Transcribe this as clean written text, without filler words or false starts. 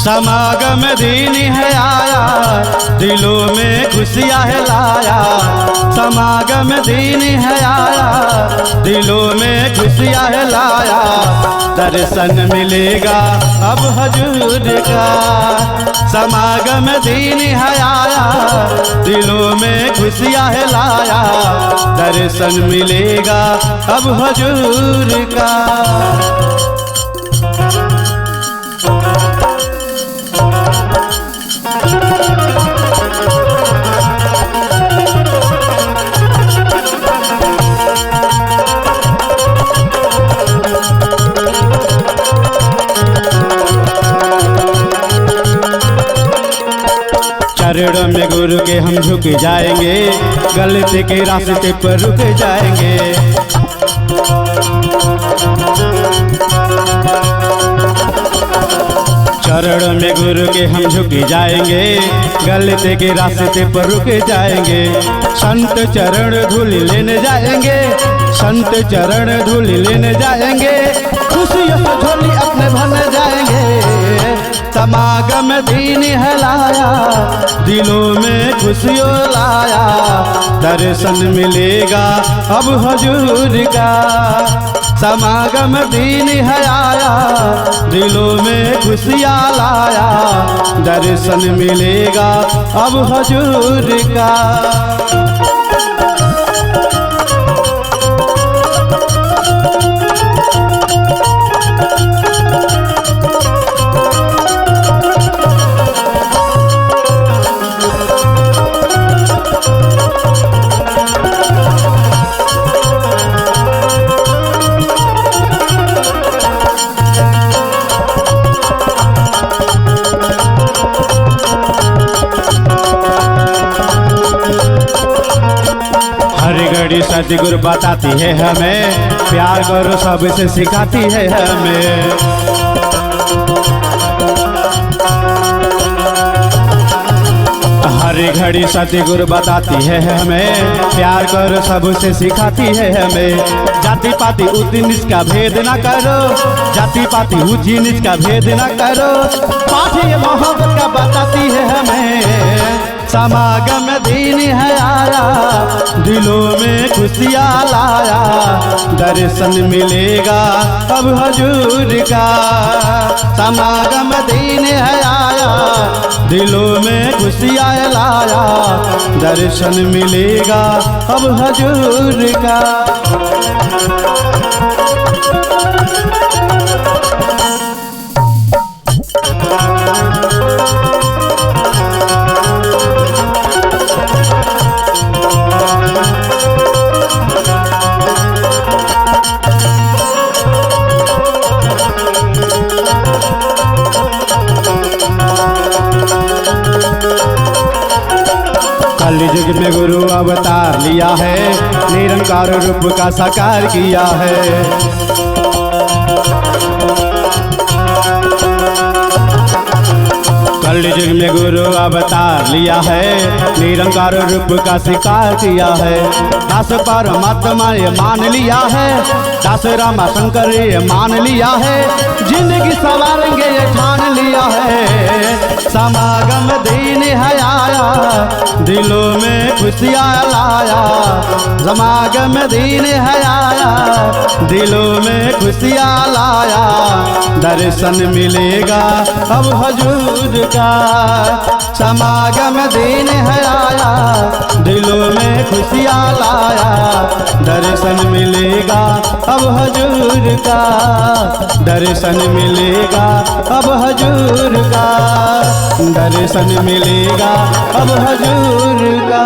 समागम दीन है आया, दिलों में खुशियाँ है लाया। समागम दीन है आया, दिलों में खुशियाँ है लाया। दर्शन मिलेगा अब हजूर का। समागम दीन है आया, दिलों में खुशियाँ है लाया। दर्शन मिलेगा अब हजूर का। चरणों में गुरु के हम झुक जाएंगे, गलती के रास्ते पर रुक जाएंगे। चरणों में गुरु के हम झुक जाएंगे, गलती के रास्ते पर रुक जाएंगे। संत चरण धूल लेने जाएंगे, संत चरण धूल लेने जाएंगे। खुशियों से झोली अपने भर जाएंगे। समागम दीन है लाया, दिलों में खुशियों लाया। दर्शन मिलेगा अब हजूर का। समागम दीन है आया, दिलों में खुशियाँ लाया। दर्शन मिलेगा अब हजूर का। हर घड़ी सतगुरु बताती है हमें, प्यार करो सबसे सिखाती है हमें। हर घड़ी सतगुरु बताती है हमें, प्यार करो सबसे सिखाती है हमें। जाति पाति ऊंची नीच का भेद ना करो, जाति पाति ऊंची नीच का भेद ना करो। पाठ ये मोहब्बत का बताती है हमें। समागम दीन है आया, दिलों में खुशियाँ लाया। दर्शन मिलेगा अब हजूर का। समागम दीन है आया, दिलों में खुशियाँ लाया। दर्शन मिलेगा अब हजूर का। कलयुग में गुरु अवतार लिया है, निरंकार रूप का साकार किया है। कलयुग में गुरु अवतार लिया है, निरंकार रूप का साकार किया है। दास परमात्मा ये मान लिया है, दास रामा शंकर ये मान लिया है। जिंदगी सवारेंगे ये ठान लिया है। समागम दीन है आया, दिलों में खुशियाँ लाया। समागम दीन है आया, दिलों में खुशियाँ लाया। दर्शन मिलेगा अब हजूर का। समागम दीन है आया, दिलों में खुशियाँ लाया। दर्शन मिलेगा अब हजूर का। दर्शन मिलेगा अब हजूर का। दर्शन मिलेगा अब हजूर का।